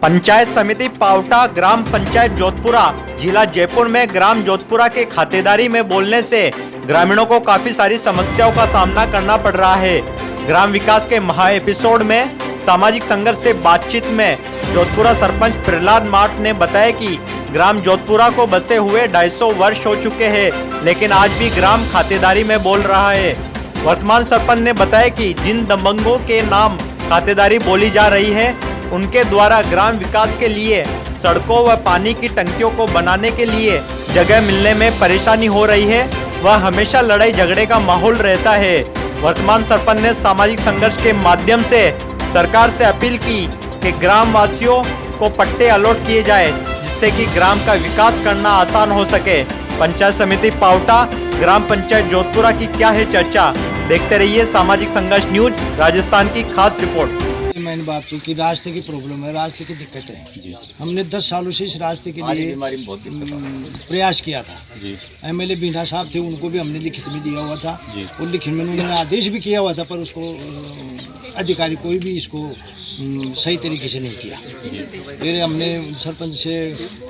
पंचायत समिति पावटा ग्राम पंचायत जोधपुरा जिला जयपुर में ग्राम जोधपुरा के खातेदारी में बोलने से ग्रामीणों को काफी सारी समस्याओं का सामना करना पड़ रहा है। ग्राम विकास के महा एपिसोड में सामाजिक संघर्ष से बातचीत में जोधपुरा सरपंच प्रहलाद माठ ने बताया कि ग्राम जोधपुरा को बसे हुए 250 वर्ष हो चुके हैं, लेकिन आज भी ग्राम खातेदारी में बोल रहा है। वर्तमान सरपंच ने बताया कि जिन दबंगों के नाम खातेदारी बोली जा रही है, उनके द्वारा ग्राम विकास के लिए सड़कों व पानी की टंकियों को बनाने के लिए जगह मिलने में परेशानी हो रही है। वह हमेशा लड़ाई झगड़े का माहौल रहता है। वर्तमान सरपंच ने सामाजिक संघर्ष के माध्यम से सरकार से अपील की कि ग्राम वासियों को पट्टे अलॉट किए जाए, जिससे कि ग्राम का विकास करना आसान हो सके। पंचायत समिति पावटा ग्राम पंचायत जोधपुरा की क्या है चर्चा, देखते रहिए सामाजिक संघर्ष न्यूज राजस्थान की खास रिपोर्ट। मैंने बात की कि रास्ते की प्रॉब्लम है, रास्ते की दिक्कत है। हमने 10 सालों से इस रास्ते के लिए प्रयास किया था। एमएलए बीना साहब थे, उनको भी हमने लिखित में दिया हुआ था और लिखित में उन्होंने आदेश भी किया हुआ था, पर उसको अधिकारी कोई भी इसको सही तरीके से नहीं किया। फिर हमने सरपंच से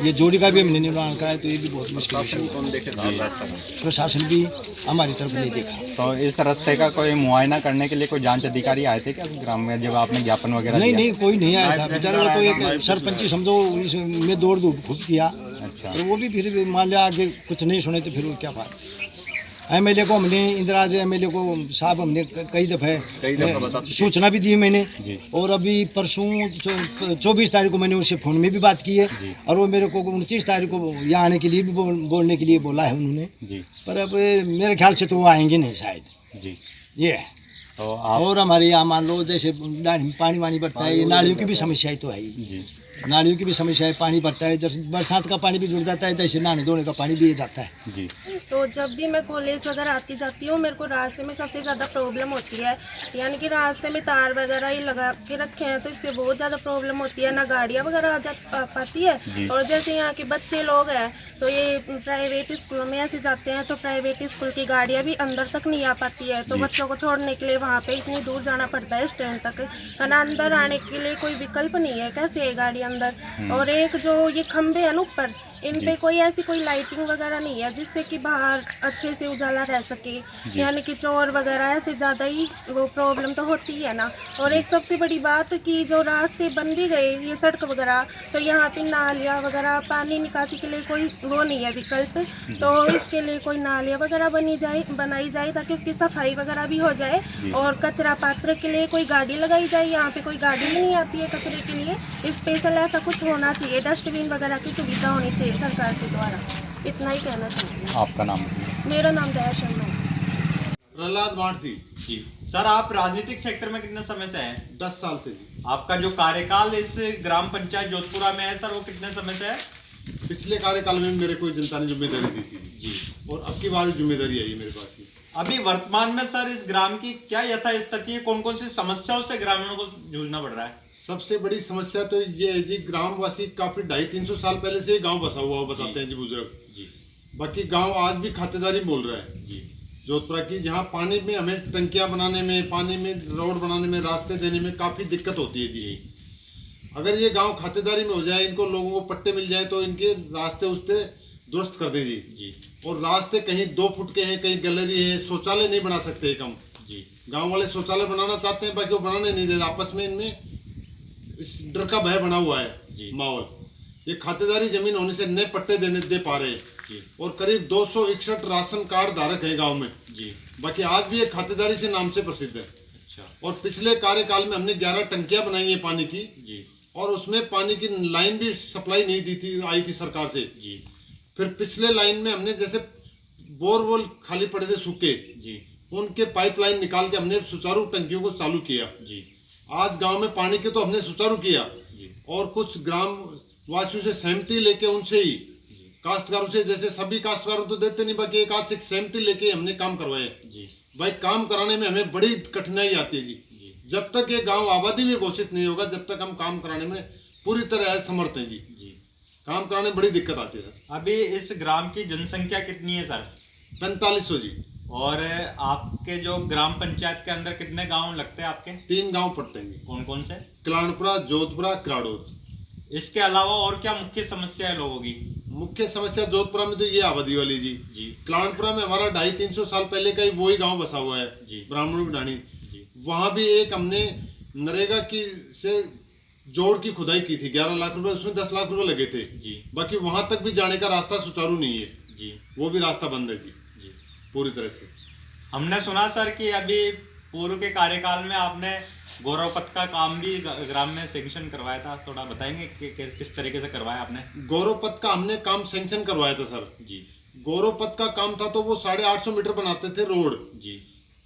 ये जोड़ी का भी हमने निर्माण कराया, तो ये भी बहुत मुश्किल है। प्रशासन भी हमारी तरफ नहीं देखा। तो इस रास्ते का कोई मुआयना करने के लिए कोई जांच अधिकारी आए थे क्या ग्राम में, जब आपने ज्ञापन वगैरह दिया? नहीं, कोई नहीं आया था। बेचारा तो एक सरपंच ही समझो इसमें दौड़ खूब किया। अच्छा। तो वो भी फिर मान लिया आगे कुछ नहीं सुने तो फिर वो क्या बात। एमएलए को हमने इंदिराज एमएलए को साहब हमने कई दफ़े सूचना भी दी मैंने, और अभी परसों 24 तारीख को मैंने उससे फ़ोन में भी बात की है, और वो मेरे को 29 तारीख को यहाँ आने के लिए भी बोलने के लिए बोला है उन्होंने। पर अब मेरे ख्याल से तो वो आएंगे नहीं शायद। ये है। तो और हमारे यहाँ मान लो जैसे पानी वानी बढ़ता है, ये नालियों की भी समस्या तो है ही। नालियों की भी समस्या है, पानी बढ़ता है, जब बरसात का पानी भी जुड़ जाता है, जैसे नहाने धोने का पानी भी जाता है। तो जब भी मैं कॉलेज वगैरह आती जाती हूँ, मेरे को रास्ते में सबसे ज़्यादा प्रॉब्लम होती है। यानी कि रास्ते में तार वगैरह ही लगा के रखे हैं, तो इससे बहुत ज़्यादा प्रॉब्लम होती है। ना गाड़ियाँ वगैरह आ जा पाती है, और जैसे यहाँ के बच्चे लोग हैं तो ये प्राइवेट स्कूलों में ऐसे जाते हैं, तो प्राइवेट स्कूल की गाड़ियाँ भी अंदर तक नहीं आ पाती है। तो बच्चों को छोड़ने के लिए वहाँ पे इतनी दूर जाना पड़ता है स्टैंड तक, वरना अंदर आने के लिए कोई विकल्प नहीं है। कैसे है गाड़ी अंदर? और एक जो ये खंभे हैं ना ऊपर, इन पे कोई ऐसी कोई लाइटिंग वगैरह नहीं है जिससे कि बाहर अच्छे से उजाला रह सके। यानी कि चोर वगैरह ऐसे ज़्यादा ही वो प्रॉब्लम तो होती है ना। और एक सबसे बड़ी बात कि जो रास्ते बन भी गए, ये सड़क वगैरह, तो यहाँ पे नालियाँ वगैरह पानी निकासी के लिए कोई वो नहीं है विकल्प। तो इसके लिए कोई नालियाँ वगैरह बनाई जाए ताकि उसकी सफाई वगैरह भी हो जाए, और कचरा पात्र के लिए कोई गाड़ी लगाई जाए। यहाँ पे कोई गाड़ी भी नहीं आती है कचरे के लिए, स्पेशल ऐसा कुछ होना चाहिए। डस्टबिन वगैरह की सुविधा होनी चाहिए सरकार के द्वारा। इतना ही कहना चाहती हूँ। आपका नाम? मेरा नाम दया शर्मा है। प्रहलाद माठ जी। सर, आप राजनीतिक क्षेत्र में कितने समय से हैं? 10 साल से जी। आपका जो कार्यकाल इस ग्राम पंचायत जोधपुरा में है सर, वो कितने समय से है? पिछले कार्यकाल में मेरे को जनता ने जिम्मेदारी दी थी जी, और अब की बार जिम्मेदारी आई मेरे पास की। अभी वर्तमान में सर इस ग्राम की क्या यथास्थिति है? कौन कौन सी समस्याओं से ग्रामीणों को जूझना पड़ रहा है? सबसे बड़ी समस्या तो ये है जी, ग्रामवासी काफी 250-300 साल पहले से गांव बसा हुआ बताते हैं जी बुजुर्ग जी। बाकी गांव आज भी खातेदारी बोल रहा है जी जोधपुरा की, जहां पानी में हमें टंकियां बनाने में, पानी में रोड बनाने में, रास्ते देने में काफी दिक्कत होती है जी। अगर ये गांव खातेदारी में हो जाए, इनको लोगों को पट्टे मिल जाए, तो इनके रास्ते उसते दुरुस्त कर दे जी। और रास्ते कहीं 2 फुट के हैं, कहीं गैलरी है, शौचालय नहीं बना सकते कम जी। गाँव वाले शौचालय बनाना चाहते हैं, बाकी वो बनाने नहीं देते। आपस में इनमें इस डर का भय बना हुआ है माहौल। ये खातेदारी जमीन होने से नए पट्टे दे पा रहे हैं, और करीब 261 राशन कार्ड धारक है गांव में जी। बाकी आज भी ये खातेदारी से नाम से प्रसिद्ध है। अच्छा। और पिछले कार्यकाल में हमने 11 टंकियां बनाई है पानी की जी, और उसमें पानी की लाइन भी सप्लाई नहीं दी थी, आई थी सरकार से जी। फिर पिछले लाइन में हमने जैसे बोरवेल खाली पड़े थे सूखे जी, उनके पाइपलाइन निकाल के हमने सुचारू टंकियों को चालू किया जी। आज गांव में पानी के तो हमने सुचारू किया, और कुछ ग्राम वासियों से सहमति लेके, उनसे ही काश्तकारों से, जैसे सभी काश्तकारों तो देते नहीं, बाकी एक आध से सहमति लेके हमने काम करवाए जी। भाई काम कराने में हमें बड़ी कठिनाई आती है जी। जब तक ये गांव आबादी में घोषित नहीं होगा, जब तक हम काम कराने में पूरी तरह असमर्थ हैं जी। काम कराने में बड़ी दिक्कत आती है। अभी इस ग्राम की जनसंख्या कितनी है सर? 4500 जी। और आपके जो ग्राम पंचायत के अंदर कितने गांव लगते हैं आपके? 3 गांव पड़ते हैं। कौन कौन से? कलानपुरा, जोधपुरा, क्राड़ोद। इसके अलावा और क्या मुख्य समस्या है लोगों की? मुख्य समस्या जोधपुरा में तो ये आबादी वाली जी। जी। क्लानपुरा में हमारा 250-300 साल पहले का ही वही गांव बसा हुआ है जी। ब्राह्मणों की ढाणी। जी। वहां भी एक हमने नरेगा की से जोड़ की खुदाई की थी, 11 लाख रुपए, उसमें 10 लाख रुपए लगे थे जी। बाकी वहां तक भी जाने का रास्ता सुचारू नहीं है जी। वो भी रास्ता बंद है जी जी। पूरी तरह से। हमने सुना सर कि अभी पूर्व के कार्यकाल में आपने गौरव पथ का काम भी ग्राम में सैंक्शन करवाया था, थोड़ा बताएंगे कि किस तरीके से करवाया आपने? गौरव पथ का हमने काम सैंक्शन करवाया था सर जी। गौरव पथ का काम था तो वो 850 मीटर बनाते थे रोड जी।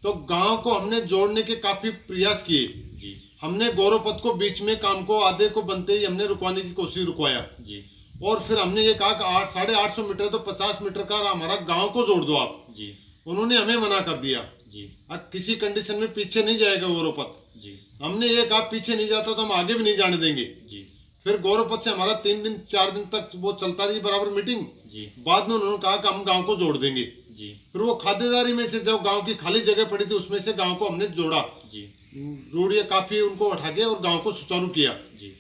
तो गांव को हमने जोड़ने के काफी प्रयास किए जी। हमने गौरव पथ को बीच में काम को आधे को बनते ही हमने रुकवाने की कोशिश रुकवाया जी। और फिर हमने ये कहा कि 850 मीटर तो 50 मीटर का हमारा गांव को जोड़ दो आप जी। उन्होंने हमें मना कर दिया जी। अब किसी कंडीशन में पीछे नहीं जाएगा गौरव पथ जी। हमने ये कहा पीछे नहीं जाता तो हम आगे भी नहीं जाने देंगे जी। फिर गौरव पथ से हमारा 3-4 दिन तक वो चलता रही बराबर मीटिंग जी। बाद में उन्होंने कहा कि हम गांव को जोड़ देंगे जी। फिर वो खातेदारी में से जो गांव की खाली जगह पड़ी थी उसमें से गांव को हमने जोड़ा जी। रूढ़िया काफी उनको उठा के और गांव को सुचारू किया जी।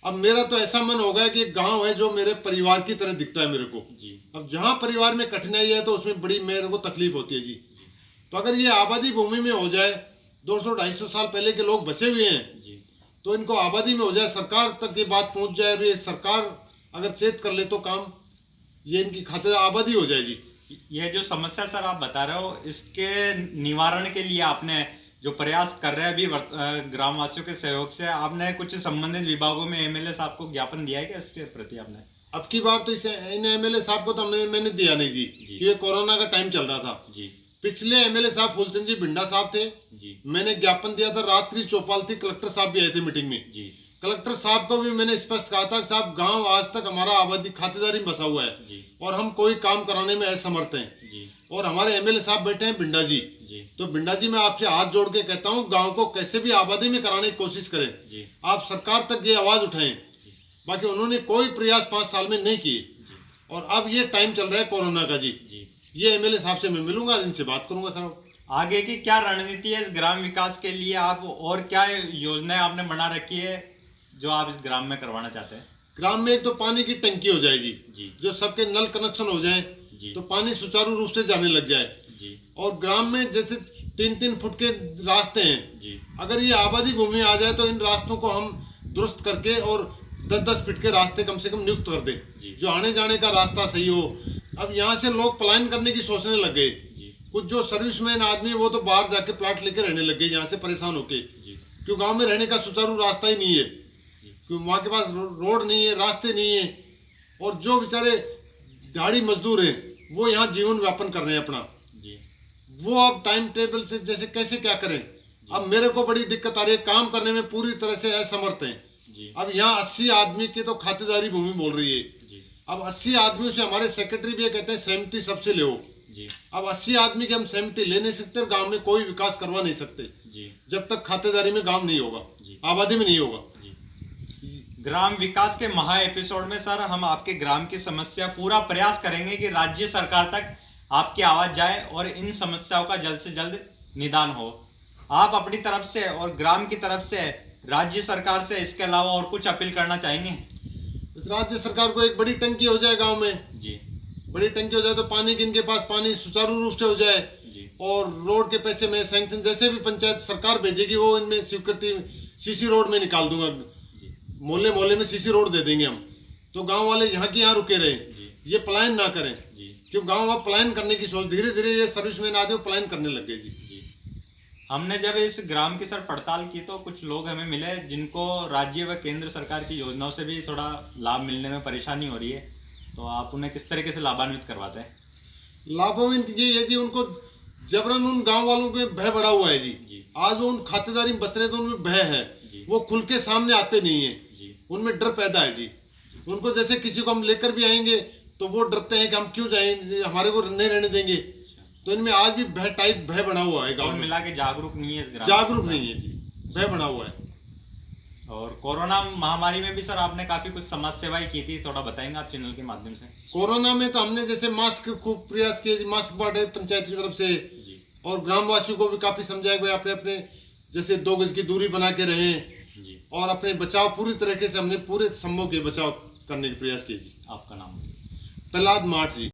अब मेरा तो ऐसा मन हो गया कि एक गांव है जो मेरे परिवार की तरह दिखता है मेरे को जी। अब जहां परिवार में कठिनाई है तो उसमें बड़ी मेरे को तकलीफ होती है जी तो अगर ये आबादी भूमि में हो जाए 200-250 साल पहले के लोग बसे हुए हैं जी। तो इनको आबादी में हो जाए सरकार तक ये बात पहुंच जाए और ये सरकार अगर चेत कर ले तो काम ये इनकी खातिर आबादी हो जाए जी। ये जो समस्या सर आप बता रहे हो इसके निवारण के लिए आपने जो प्रयास कर रहे हैं अभी ग्रामवासियों के सहयोग से आपने कुछ संबंधित विभागों में एमएलए साहब को ज्ञापन दिया है क्या इसके प्रति आपने? अब की बार तो इसे इन एमएलए साहब को तो मैंने दिया नहीं जी कि ये कोरोना का टाइम चल रहा था जी। पिछले एमएलए साहब फूलचंद जी भिंडा साहब थे जी। मैंने ज्ञापन दिया था रात्रि चौपाल थी कलेक्टर साहब भी आए थे मीटिंग में जी। कलेक्टर साहब को भी मैंने स्पष्ट कहा था कि साहब गांव आज तक हमारा आबादी खातेदारी में बसा हुआ है जी। और हम कोई काम कराने में असमर्थ हैं जी। और हमारे एमएलए साहब बैठे हैं भिंडा जी जी। तो भिंडा जी मैं आपसे हाथ जोड़ के कहता हूँ गांव को कैसे भी आबादी में कराने की कोशिश करें जी। आप सरकार तक ये आवाज उठाएं बाकी उन्होंने कोई प्रयास 5 साल में नहीं किए और अब ये टाइम चल रहा है कोरोना का जी ये एमएलए साहब से मैं मिलूंगा इनसे बात करूंगा सर आगे की क्या रणनीति है इस ग्राम विकास के लिए आप और क्या योजनाएं आपने बना रखी है जो आप इस ग्राम में करवाना चाहते हैं? ग्राम में एक तो पानी की टंकी हो जाए जी। जो सबके नल कनेक्शन हो जाए जी। तो पानी सुचारू रूप से जाने लग जाए जी। और ग्राम में जैसे 3-3 फुट के रास्ते हैं जी। अगर ये आबादी भूमि आ जाए तो इन रास्तों को हम दुरुस्त करके और 10-10 फीट के रास्ते कम से कम नियुक्त कर दें जो आने जाने का रास्ता सही हो। अब यहाँ से लोग पलायन करने की सोचने लग गए कुछ जो सर्विसमैन आदमी वो तो बाहर जाके प्लाट लेके रहने लग गए यहाँ से परेशान होके क्यों गांव में रहने का सुचारू रास्ता ही नहीं है क्यों वहाँ के पास रोड नहीं है रास्ते नहीं है और जो बेचारे दिहाड़ी मजदूर हैं वो यहाँ जीवन व्यापन कर रहे हैं अपना वो अब टाइम टेबल से जैसे कैसे क्या करें अब मेरे को बड़ी दिक्कत आ रही है काम करने में पूरी तरह से असमर्थ हैं अब यहाँ 80 आदमी की तो खातेदारी भूमि बोल रही है अब 80 आदमियों से हमारे सेक्रेटरी भी कहते हैं सहमति सबसे ले अब 80 आदमी की हम सहमति ले नहीं सकते गांव में कोई विकास करवा नहीं सकते जब तक खातेदारी में गांव नहीं होगा आबादी में नहीं होगा। ग्राम विकास के महा एपिसोड में सर हम आपके ग्राम की समस्या पूरा प्रयास करेंगे कि राज्य सरकार तक आपकी आवाज जाए और इन समस्याओं का जल्द से जल्द निदान हो। आप अपनी तरफ से और ग्राम की तरफ से राज्य सरकार से इसके अलावा और कुछ अपील करना चाहेंगे? राज्य सरकार को एक बड़ी टंकी हो जाए गांव में जी। बड़ी टंकी हो जाए तो पानी की इनके पास पानी सुचारू रूप से हो जाए और रोड के पैसे में सैंक्शन जैसे भी पंचायत सरकार भेजेगी वो इनमें स्वीकृति सीसी रोड में निकाल दूंगा मोहल्ले मोहल्ले में सीसी रोड दे देंगे हम तो गांव वाले यहाँ की यहाँ रुके रहे ये पलायन ना करें क्यों गांव अब पलायन करने की सोच धीरे धीरे ये सर्विसमैन आदमी पलायन करने लग गए जी। हमने जब इस ग्राम की सर पड़ताल की तो कुछ लोग हमें मिले जिनको राज्य व केंद्र सरकार की योजनाओं से भी थोड़ा लाभ मिलने में परेशानी हो रही है तो आप उन्हें किस तरीके से लाभान्वित करवाते हैं? लाभान्वित ये है जी उनको जबरन उन गांव वालों के भय बढ़ा हुआ है जी आज वो उन खातेदारी में बच रहे तो उनमें भय है वो खुल के सामने आते नहीं है उनमें डर पैदा है जी उनको जैसे किसी को हम लेकर भी आएंगे तो वो डरते हैं कि हम क्यों जाएंगे हमारे को नहीं रहने देंगे तो इनमें आज भी भय बना हुआ है गांव में मिला के जागरूक नहीं है इस ग्राम जागरूक नहीं है जी भय बना हुआ है। और कोरोना महामारी में भी सर आपने काफी कुछ समाज सेवाएं की थी थोड़ा बताएंगे आप चैनल के माध्यम से? कोरोना में तो हमने जैसे मास्क खूब प्रयास किए मास्क बांटे पंचायत की तरफ से और ग्रामवासियों को भी काफी समझाया गया अपने अपने जैसे 2 गज की दूरी बना के रहें और अपने बचाव पूरी तरीके से हमने पूरे संभव के बचाव करने के प्रयास किए जी। आपका नाम? प्रहलाद माठ जी।